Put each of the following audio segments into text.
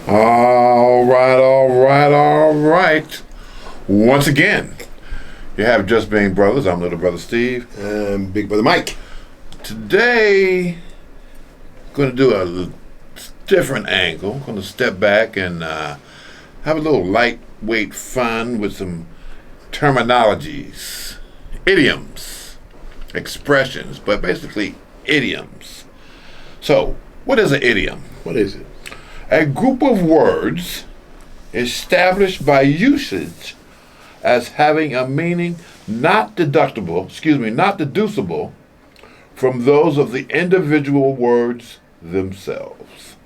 All right, all right, all right. Once again, you have Just Being Brothers. I'm little brother Steve. And Big Brother Mike. Today, going to do a different angle. Going to step back and have a little lightweight fun with some terminologies, idioms, expressions, but basically idioms. So, what is an idiom? What is it? A group of words established by usage as having a meaning not deducible from those of the individual words themselves.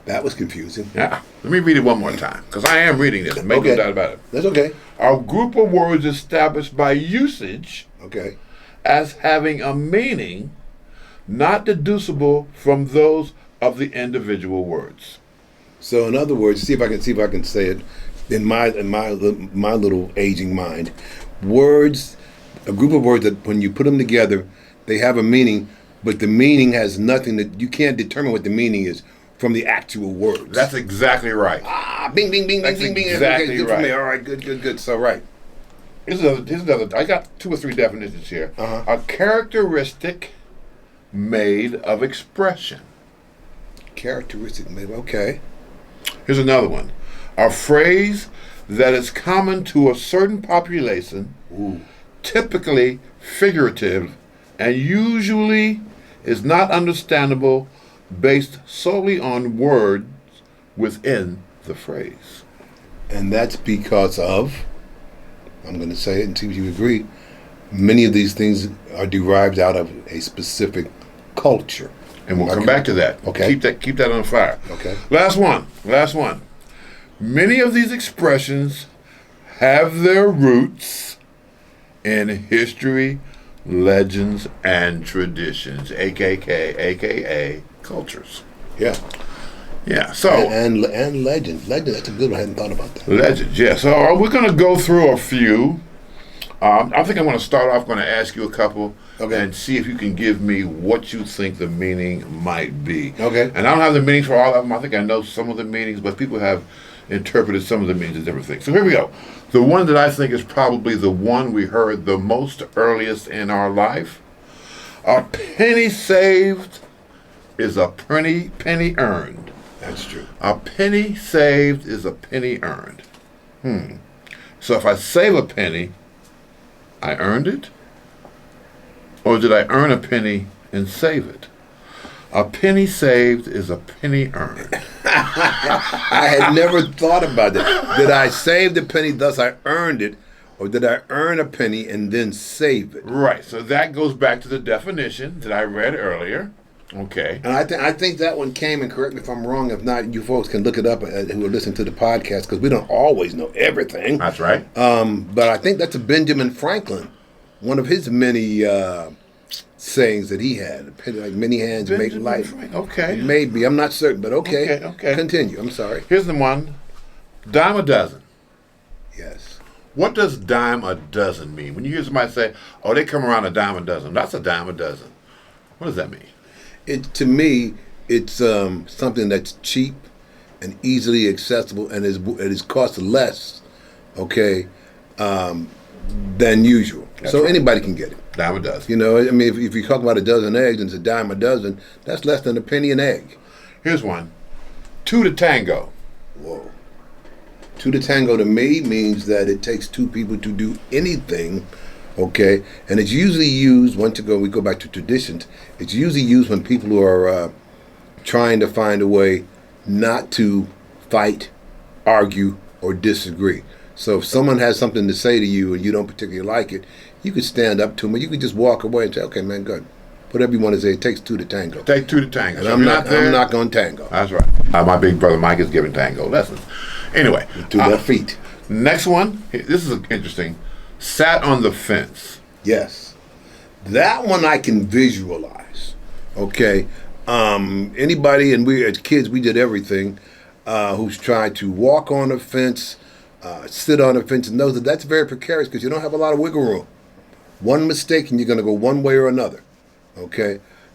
That was confusing. Yeah. Let me read it one more time, because I am reading this. Make no doubt about it. That's okay. A group of words established by usage as having a meaning not deducible from those of the individual words. So, in other words, see if I can say it in my little aging mind. Words, a group of words that when you put them together, they have a meaning, but the meaning has nothing that you can't determine what the meaning is from the actual words. That's exactly right. Bing, bing, bing, That's bing, bing, bing. Exactly Okay, good right. for me. All right, good. So, right. Here's another. I got 2 or 3 definitions here. A characteristic made of expression. Characteristic made. Okay. Here's another one. A phrase that is common to a certain population, typically figurative, and usually is not understandable based solely on words within the phrase. And that's because of, I'm going to say it and see if you agree, many of these things are derived out of a specific culture. And we'll come back to that. Okay. Keep that on fire. Okay. Last one. Many of these expressions have their roots in history, legends, and traditions, aka cultures. Yeah. Yeah. So and legends. Legends. That's a good one. I hadn't thought about that. Legends. Yeah. So we're going to go through a few. I think I'm going to start off. Going to ask you a couple. And see if you can give me what you think the meaning might be. Okay. And I don't have the meanings for all of them. I think I know some of the meanings, but people have interpreted some of the meanings as different things. So here we go. The one that I think is probably the one we heard the most earliest in our life. A penny saved is a penny earned. That's true. A penny saved is a penny earned. So if I save a penny, I earned it? Or did I earn a penny and save it? A penny saved is a penny earned. I had never thought about that. Did I save the penny, thus I earned it, or did I earn a penny and then save it? Right. So that goes back to the definition that I read earlier. Okay. And I think that one came, and correct me if I'm wrong. If not, you folks can look it up who are listening to the podcast, because we don't always know everything. That's right. But I think that's a Benjamin Franklin. One of his many sayings that he had, like many hands make light. Okay. Maybe. I'm not certain, but okay. Okay. Continue. I'm sorry. Here's the one. Dime a dozen. Yes. What does dime a dozen mean? When you hear somebody say, oh, they come around a dime a dozen. That's a dime a dozen. What does that mean? To me, it's something that's cheap and easily accessible, and it is cost less, than usual. That's so right. Anybody can get it. Dime a dozen. You know, I mean, if you talk about a dozen eggs and it's a dime a dozen, that's less than a penny an egg. Here's one. 2 to tango. Whoa. 2 to tango to me means that it takes 2 people to do anything, and it's usually used, we go back to traditions, it's usually used when people who are trying to find a way not to fight, argue, or disagree. So if someone has something to say to you and you don't particularly like it, you could stand up to them, or you could just walk away and say, okay, man, good. Whatever you want to say, it takes 2 to tango. Take 2 to tango. And So I'm not going to tango. That's right. My big brother Mike is giving tango lessons. Anyway. To their feet. Next one. This is interesting. Sat on the fence. Yes. That one I can visualize. Anybody, and we as kids, we did everything, who's tried to walk on a fence, sit on a fence, and knows that that's very precarious because you don't have a lot of wiggle room. One mistake and you're going to go one way or another.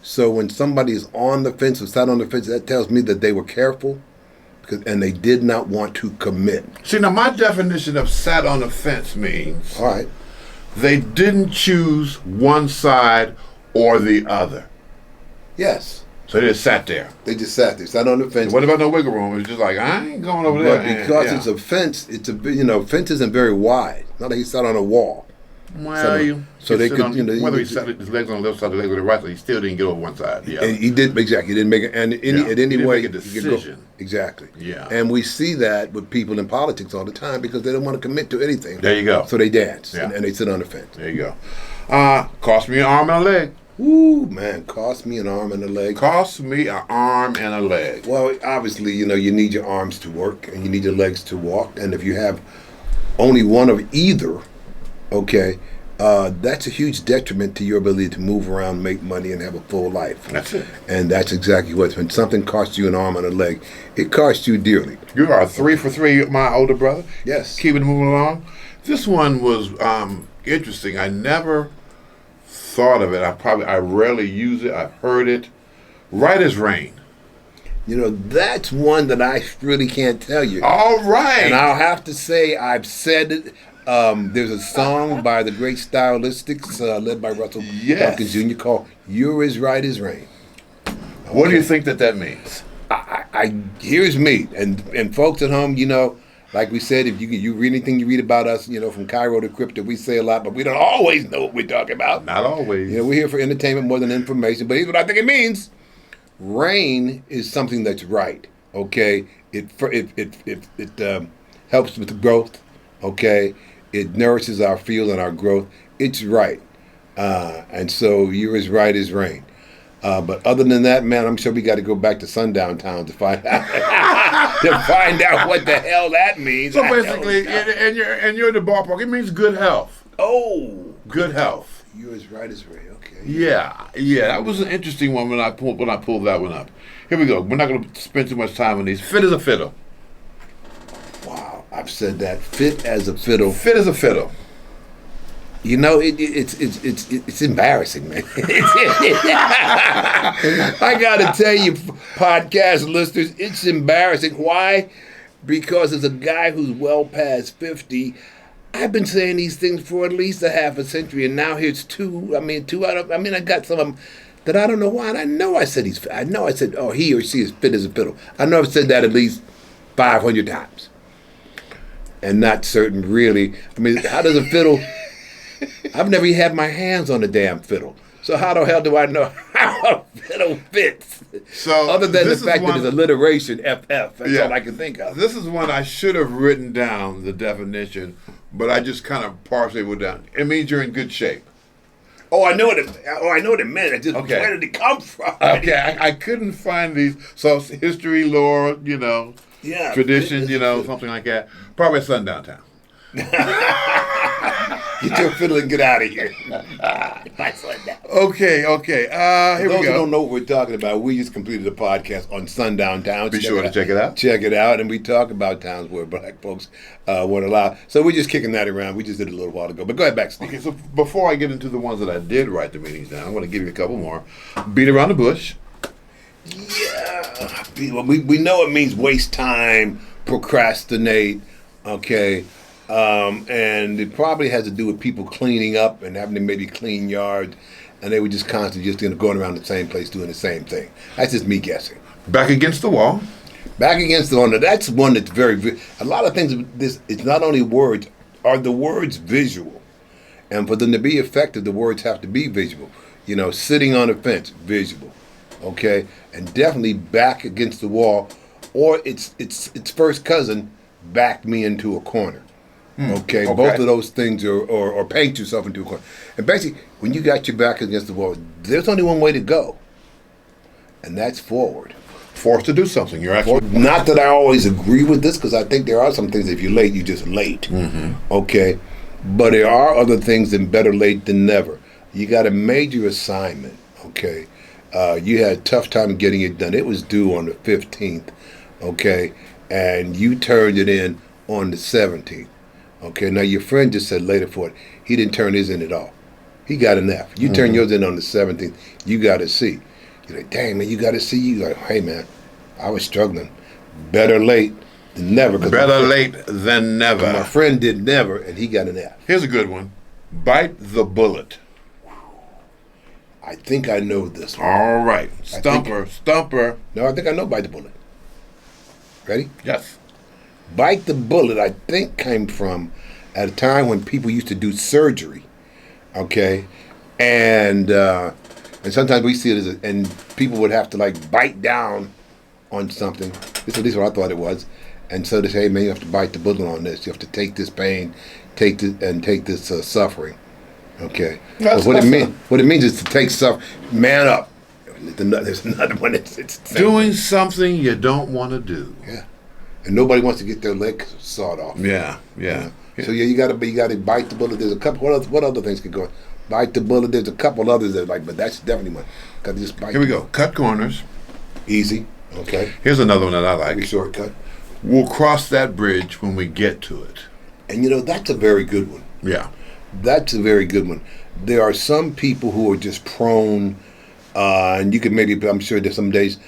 So when somebody is on the fence or sat on the fence, that tells me that they were careful, and they did not want to commit. See, now my definition of sat on the fence means All right. they didn't choose one side or the other. Yes. So they just sat there. They just sat there, sat on the fence. What about no wiggle room? It was just like, I ain't going over there. But because it's a fence, fence isn't very wide. Not like he sat on a wall. Well, so they could, whether he sat his legs on the left side, the legs on the right side, he still didn't get over one side. Yeah, and he did exactly. He didn't make it, and he didn't way make a he could go. decision. Exactly. Yeah. And we see that with people in politics all the time because they don't want to commit to anything. There you go. So they dance Yeah. and they sit on the fence. There you go. Cost me an arm and a leg. Ooh, man, cost me an arm and a leg. Cost me an arm and a leg. Well, obviously, you need your arms to work and you need your legs to walk. And if you have only one of either, okay, that's a huge detriment to your ability to move around, make money, and have a full life. That's it. And that's exactly what, when something costs you an arm and a leg, it costs you dearly. You are 3 for 3, my older brother. Yes. Keeping it moving along. This one was interesting. I never thought of it. I rarely use it. I've heard it. Right as rain. That's one that I really can't tell you. All right. And I'll have to say I've said it. There's a song by the great Stylistics, led by Russell Yes. Dawkins Jr. called "You're as Right as Rain." What do you think that means? Here's me, and folks at home, like we said, if you read anything you read about us, from Cairo to Crypto, we say a lot, but we don't always know what we're talking about. Not always. We're here for entertainment more than information. But here's what I think it means: rain is something that's right. Okay, it helps with the growth. Okay, it nourishes our field and our growth. It's right, and so you're as right as rain. But other than that, man, I'm sure we got to go back to Sundown Town to find out what the hell that means. So basically, and you're in the ballpark. It means good health. Oh, Good health. you're as right as rain. Okay. Yeah. That was an interesting one when I pulled that one up. Here we go. We're not going to spend too much time on these. Fit as a fiddle. Wow, I've said that. Fit as a fiddle. Fit as a fiddle. It's embarrassing, man. I gotta tell you, podcast listeners, it's embarrassing. Why? Because as a guy who's well past 50, I've been saying these things for at least a half a century, and now here's two. I got some of them that I don't know why. And I know I said he or she is fit as a fiddle. I know I've said that at least 500 times, and not certain really. How does a fiddle? I've never had my hands on a damn fiddle. So how the hell do I know how a fiddle fits? So other than the fact that it's alliteration, FF, that's all I can think of. This is one I should have written down, the definition, but I just kind of partially wrote down. It means you're in good shape. I know what it meant. I just where did it come from? Okay, I couldn't find these. So history, lore, tradition, something like that. Probably Sundown Town. Get your fiddle and get out of here. Okay. Here we those go. who don't know what we're talking about, we just completed a podcast on Sundown Towns. Be sure to check it out. Check it out, and we talk about towns where black folks weren't allowed. So we're just kicking that around. We just did it a little while ago. But go ahead back, Steve. Okay, so before I get into the ones that I did write the meanings down, I'm going to give you a couple more. Beat around the bush. Yeah. We know it means waste time, procrastinate, okay? And it probably has to do with people cleaning up and having to maybe clean yards, and they were just constantly just going around the same place doing the same thing. That's just me guessing. Back against the wall. Back against the wall. Now, that's one that's very. A lot of things. It's not only words. Are the words visual? And for them to be effective, the words have to be visual. Sitting on a fence, visual. Okay, and definitely back against the wall, or its first cousin backed me into a corner. Okay, both of those things or paint yourself into a corner. And basically, when you got your back against the wall, there's only one way to go, and that's forward. Forced to do something. You're actually not that I always agree with this, because I think there are some things if you're late, you're just late. Mm-hmm. Okay, but there are other things than better late than never. You got a major assignment. Okay, you had a tough time getting it done. It was due on the 15th. Okay, and you turned it in on the 17th. Okay, now your friend just said later for it, he didn't turn his in at all. He got an F. You turn yours in on the 17th, you got a C. You're like, dang, man, you got a C? You're like, hey, man, I was struggling. Better late than never. 'Cause Better late than my never. friend did never, and he got an F. Here's a good one. Bite the bullet. I think I know this one. All right. Stumper. No, I think I know bite the bullet. Ready? Yes. Bite the bullet, I think, came from at a time when people used to do surgery. Okay, and sometimes we see it as and people would have to like bite down on something. This is what I thought it was, and so they say, hey, man, you have to bite the bullet on this. You have to take this pain, take this suffering. Okay, what it means is to take man up. There's another one. It's doing something you don't want to do. Yeah, and nobody wants to get their leg sawed off. Yeah. So yeah, you gotta bite the bullet. There's a couple. What other things could go on? Bite the bullet. There's a couple others that but that's definitely one. Gotta just bite. Here we go. Cut corners. Easy. Okay. Here's another one that I Very like. shortcut. We'll cross that bridge when we get to it. And that's a very good one. Yeah. That's a very good one. There are some people who are just prone, and you can I'm sure there's some days,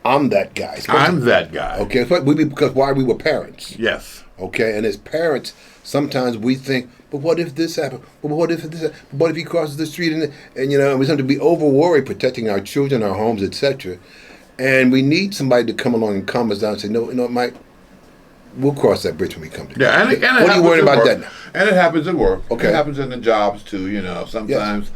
I'm that guy. I'm that guy. Okay, but because why we were parents. Yes. Okay, and as parents, sometimes we think, but what if this happened? But what if this? What if he crosses the street and we have to be over worried protecting our children, our homes, etc. And we need somebody to come along and calm us down and say, no, Mike, we'll cross that bridge when we come to it. Yeah, and what are you worried about that now? And it happens at work. Okay. It happens in the jobs too. Sometimes,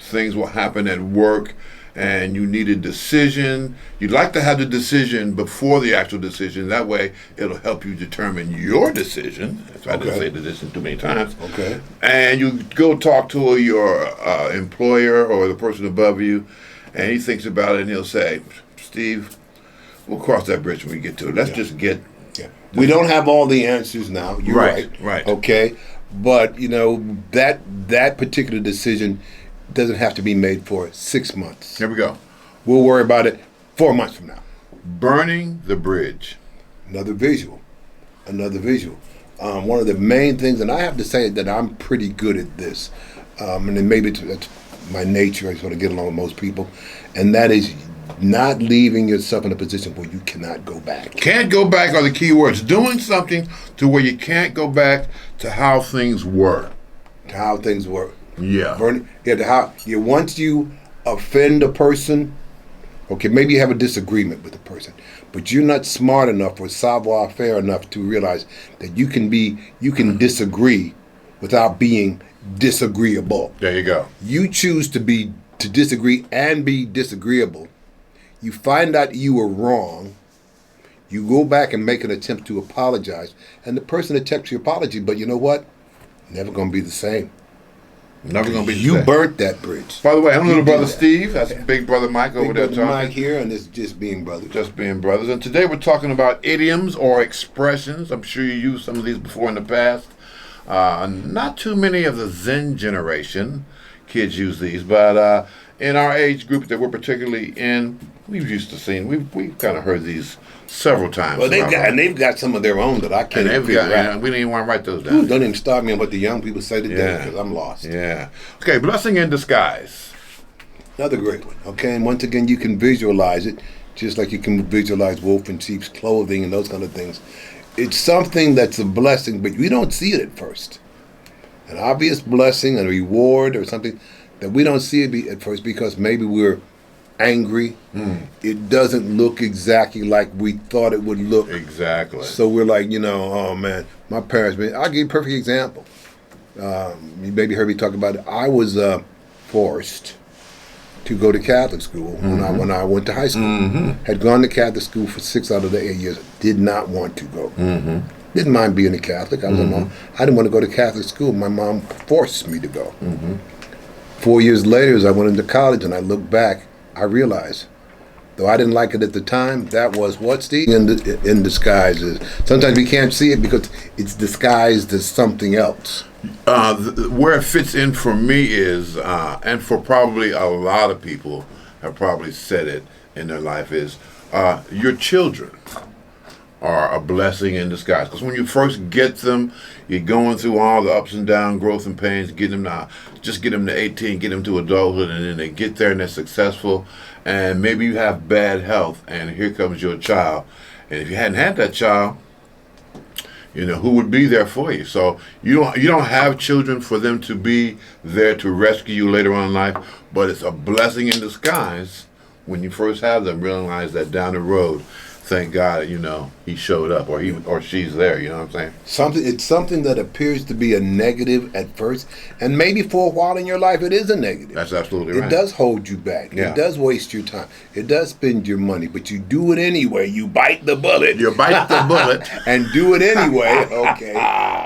things will happen at work, and you need a decision. You'd like to have the decision before the actual decision. That way, it'll help you determine your decision. That's why I didn't say the decision too many times. Okay. And you go talk to your employer or the person above you, and he thinks about it, and he'll say, Steve, we'll cross that bridge when we get to it. Let's just get... Yeah. We don't have all the answers now. You're right. Right. Okay. But, that particular decision doesn't have to be made for 6 months. Here we go. We'll worry about it 4 months from now. Burning the bridge. Another visual. One of the main things, and I have to say that I'm pretty good at this, and then maybe that's my nature. I sort of get along with most people, and that is not leaving yourself in a position where you cannot go back. Can't go back are the key words. Doing something to where you can't go back to how things were. To how things were. Yeah. Once you offend a person, okay, maybe you have a disagreement with a person, but you're not smart enough or savoir-faire enough to realize that you can disagree without being disagreeable. There you go. You choose to disagree and be disagreeable. You find out you were wrong. You go back and make an attempt to apologize, and the person accepts your apology, but you know what? Never going to be the same. Never going to be the You same. burnt that bridge. By the way, I'm little did brother that. Steve. That's big brother Mike over there Big brother talking. Mike here, and it's just being brothers. Just being brothers. And today we're talking about idioms or expressions. I'm sure you used some of these before in the past. Not too many of the Zen generation kids use these, but in our age group that we're particularly in, we've kind of heard these several times. Well, they've got some of their own that I can't even figure out. We didn't even want to write those Ooh, down. don't even start me on what the young people say today, Yeah. because I'm lost. Yeah. Okay, blessing in disguise. Another great one. Okay, and once again, you can visualize it, just like you can visualize wolf in sheep's clothing and those kind of things. It's something that's a blessing, but we don't see it at first. An obvious blessing, a reward, or something that we don't see it at first because maybe we're angry. It doesn't look exactly like we thought it would look. Exactly. So we're like, oh man, my parents. I'll give you a perfect example. You maybe heard me talk about it. I was forced to go to Catholic school when I went to high school. Had gone to Catholic school for 6 out of the 8 years. Did not want to go. Didn't mind being a Catholic. I didn't want to go to Catholic school. My mom forced me to go. 4 years later, as I went into college and I look back, I realized, though I didn't like it at the time, that was what, Steve? In disguise is. Sometimes we can't see it because it's disguised as something else. Where it fits in for me is, and for probably a lot of people have probably said it in their life, is your children are a blessing in disguise. Because when you first get them, you're going through all the ups and downs, growth and pains, getting them to just get them to 18, get them to adulthood, and then they get there and they're successful. And maybe you have bad health, and here comes your child. And if you hadn't had that child, who would be there for you? So you don't have children for them to be there to rescue you later on in life, but it's a blessing in disguise when you first have them. Realize that down the road, thank God, he showed up or he or she's there. You know what I'm saying? It's something that appears to be a negative at first, and maybe for a while in your life it is a negative. That's absolutely right. It does hold you back. Yeah. It does waste your time. It does spend your money, but you do it anyway. You bite the bullet. You bite the bullet. And do it anyway, okay.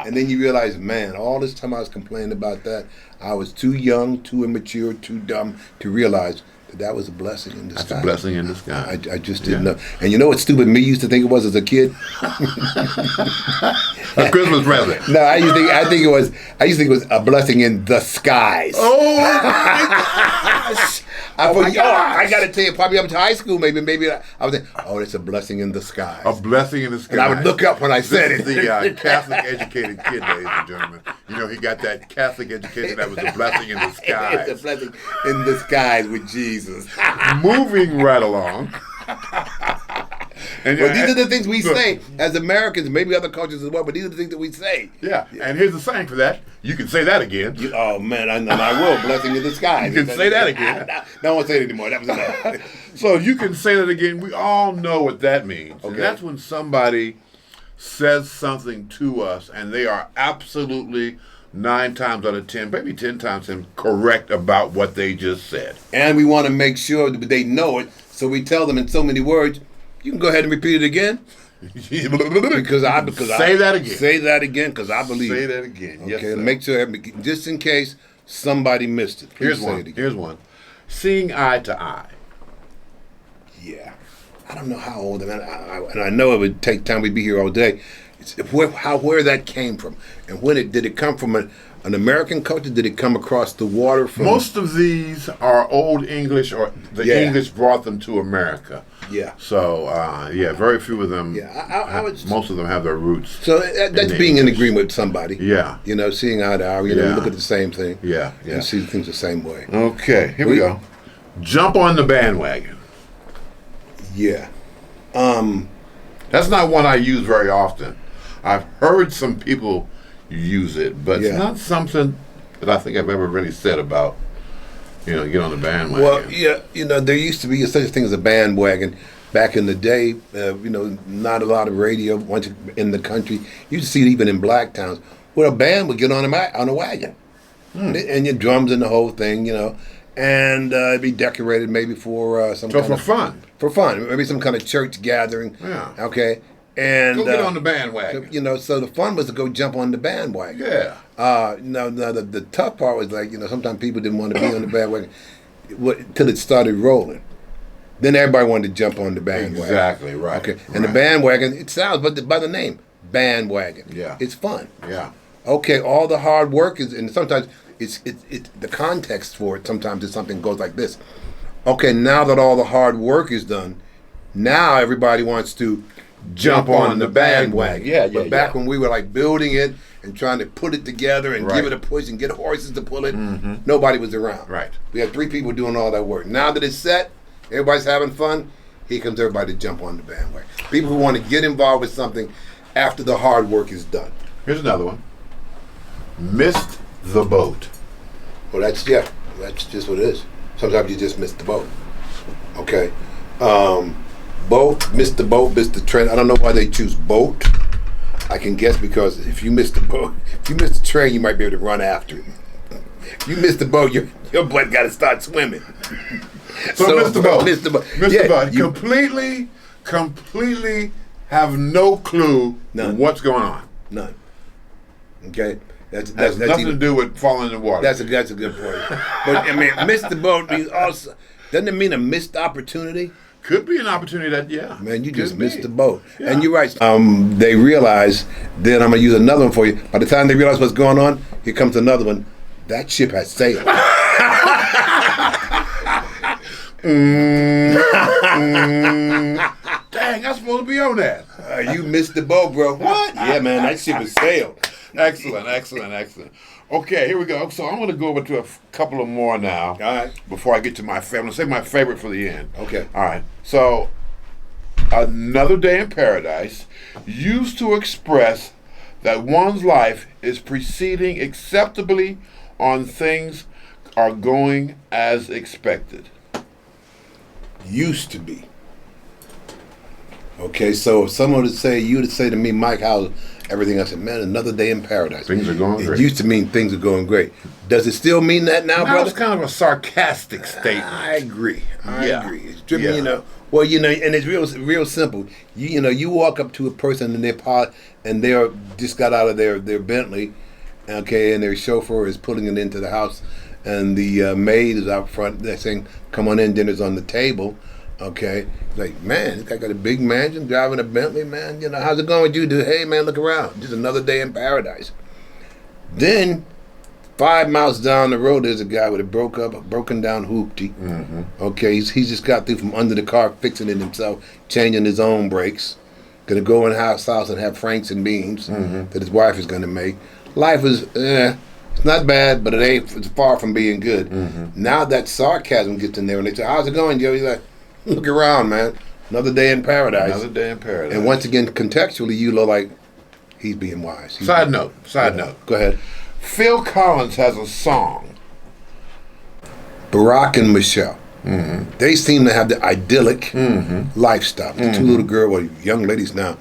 And then you realize, man, all this time I was complaining about that, I was too young, too immature, too dumb to realize that was a blessing in disguise. That's a blessing in disguise. I just didn't know. And you know what stupid me used to think it was as a kid? A Christmas present. No, I used to think it was a blessing in the skies. Oh my gosh! I got to tell you, probably up to high school, maybe I was thinking, it's a blessing in the skies. A blessing in the skies. And I would look up when I said it. The Catholic educated kid, ladies and gentlemen. He got that Catholic education that was a blessing in the skies. It's a blessing in the skies with Jesus. Moving right along. Well, these are the things we say as Americans, maybe other cultures as well, but these are the things that we say. Yeah, and here's the saying for that. You can say that again. Oh, man, I will. Blessing in the skies. You can say that again. No one say it anymore. That was enough. So you can say that again. We all know what that means. Okay. And that's when somebody says something to us and they are absolutely 9 times out of 10, maybe 10 times 10, correct about what they just said. And we want to make sure that they know it, so we tell them in so many words, you can go ahead and repeat it again. because say that again. Say that again, because I believe Say it. that again. Okay, yes, sir. Make sure, just in case somebody missed it. Here's one. Here's one. Seeing eye to eye. Yeah. I don't know how old, and I know it would take time. We'd be here all day. It's where that came from, and did it come from an American culture? Did it come across the water from? Most of these are Old English, or the English brought them to America. Yeah. So very few of them. Yeah, I would. Most of them have their roots. So that's being in agreement with somebody. Yeah. Seeing eye to eye. We look at the same thing. Yeah. And see things the same way. Okay. Here we go. Jump on the bandwagon. Yeah. That's not one I use very often. I've heard some people use it, but it's not something that I think I've ever really said about, get on the bandwagon. Well, yeah, there used to be such a thing as a bandwagon back in the day. Not a lot of radio once in the country. You used to see it even in black towns where a band would get on a wagon, and your drums and the whole thing, and it'd be decorated maybe for some kind of fun. For fun, maybe some kind of church gathering. Yeah. Okay. And go get on the bandwagon. So the fun was to go jump on the bandwagon. Yeah. No, the tough part was sometimes people didn't want to be on the bandwagon till it started rolling. Then everybody wanted to jump on the bandwagon. Exactly right. Okay. And the bandwagon, it sounds, but by the name, bandwagon. Yeah. It's fun. Yeah. Okay. All the hard work is, and sometimes it's the context for it. Sometimes it's something goes like this. Okay. Now that all the hard work is done, now everybody wants to jump on the bandwagon. But back when we were building it and trying to put it together and give it a push and get horses to pull it, nobody was around. Right. We had 3 people doing all that work. Now that it's set, everybody's having fun, here comes everybody to jump on the bandwagon. People who want to get involved with something after the hard work is done. Here's another one. Missed the boat. Well, that's just what it is. Sometimes you just miss the boat. Okay. Boat, missed the boat, missed the train. I don't know why they choose boat. I can guess because if you miss the boat, if you miss the train, you might be able to run after it. If you miss the boat, your butt got to start swimming. So missed the boat. Missed the boat. Missed the boat. Completely have no clue what's going on. None. Okay. That's nothing to do with falling in the water. That's a good point. But missed the boat means also, doesn't it mean a missed opportunity? Could be an opportunity that, Man, you just missed the boat. Yeah. And you're right. They realize, then I'm going to use another one for you. By the time they realize what's going on, here comes another one. That ship has sailed. Dang, that's supposed to be on that. You missed the boat, bro. What? Yeah, man, that ship has sailed. Excellent. Okay, here we go. So I'm going to go over to a couple of more now. All right. Before I get to my favorite. Save my favorite for the end. Okay. All right. So, another day in paradise used to express that one's life is proceeding acceptably on things are going as expected. Used to be. Okay, so if someone would say, you would say to me, Mike, how's everything? I said, man, another day in paradise. Things are going great. It used to mean things are going great. Does it still mean that now, That brother? was kind of a sarcastic statement. I agree. I Yeah. agree. It's driven, Yeah. you know. Well, you know, and it's real simple. You know, you walk up to a person in their pod, and they're just got out of their Bentley, okay, and their chauffeur is putting it into the house, and the maid is out front. They're saying, "Come on in, dinner's on the table." Okay, like, man, this guy got a big mansion, driving a Bentley, man. You know, how's it going with you? Dude? Hey, man, look around. Just another day in paradise. Then 5 miles down the road, there's a guy with a broken down hoopty. Mm-hmm. Okay, he's just got through from under the car, fixing it himself, changing his own brakes. Gonna go in house and have franks and beans that his wife is gonna make. Life is, it's not bad, but it's far from being good. Now that sarcasm gets in there, and they say, "How's it going, Joe?" He's like, "Look around, man. Another day in paradise." Another day in paradise. And once again, contextually, you look like he's being wise. Side note. Go ahead. Phil Collins has a song. Barack and Michelle. They seem to have the idyllic lifestyle. The two little girls, well, young ladies now.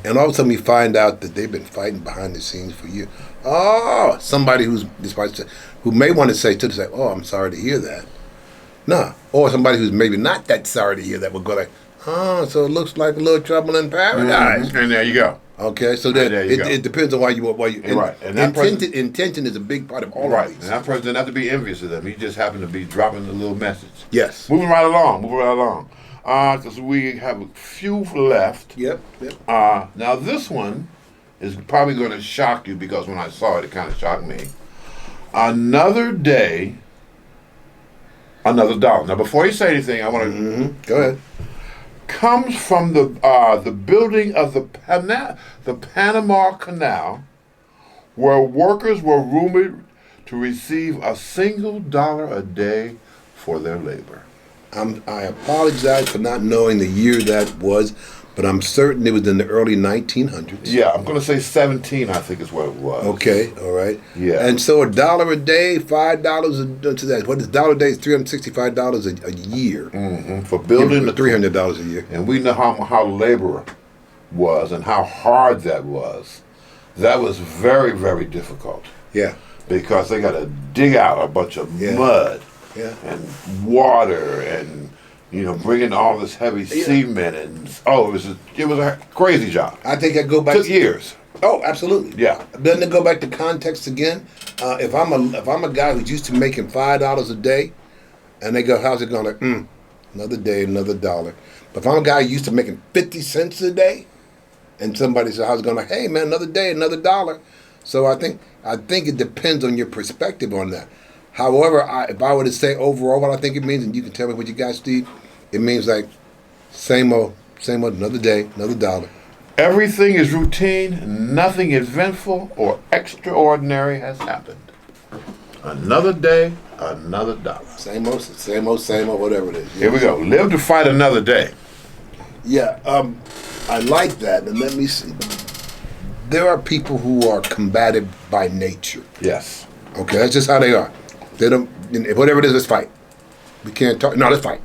And all of a sudden we find out that they've been fighting behind the scenes for years. Oh, somebody who may want to say to the "Oh, I'm sorry to hear that." No. Or somebody who's maybe not that sorry to hear that would go like, "Oh, so it looks like a little trouble in paradise." And there you go. Okay, so that There you go. it depends on why you Right. And that intention is a big part of all Right. of And these. that person didn't have to be envious of them. He just happened to be dropping a little message. Yes. Moving right along. Because we have a few left. Yep. Now this one is probably going to shock you because when I saw it, it kind of shocked me. Another day, another dollar. Now before you say anything, I want to Go ahead. comes from the building of the Panama Canal, where workers were rumored to receive $1 a day for their labor. I apologize for not knowing the year that was, but I'm certain it was in the early 1900s. Yeah, I'm going to say 17, I think is what it was. Okay, all right. Yeah. And so $1 a day, $5 to that. What is $1 a day? Is $365 a year. For building the $300 a year. And we know how labor was and how hard that was. That was very, very difficult Yeah. because they got to dig out a bunch of Yeah. mud Yeah. and water and bringing all this heavy cement and it was a crazy job. I think I go back. Took years. Oh, absolutely. Yeah. Then to go back to context again, if I'm a guy who's used to making $5 a day, and they go, "How's it going?" Like, another day, another dollar. But if I'm a guy used to making 50 cents a day, and somebody says, "How's it going?" Like, "Hey, man, another day, another dollar." So I think it depends on your perspective on that. However, if I were to say overall what I think it means, and you can tell me what you got, Steve, it means like same old, another day, another dollar. Everything is routine. Nothing eventful or extraordinary has happened. Another day, another dollar. Same old, whatever it is. Here we go. Live to fight another day. Yeah, I like that. And let me see. There are people who are combative by nature. Yes. Okay, that's just how they are. They don't, whatever it is, let's fight. We can't talk. No, let's fight.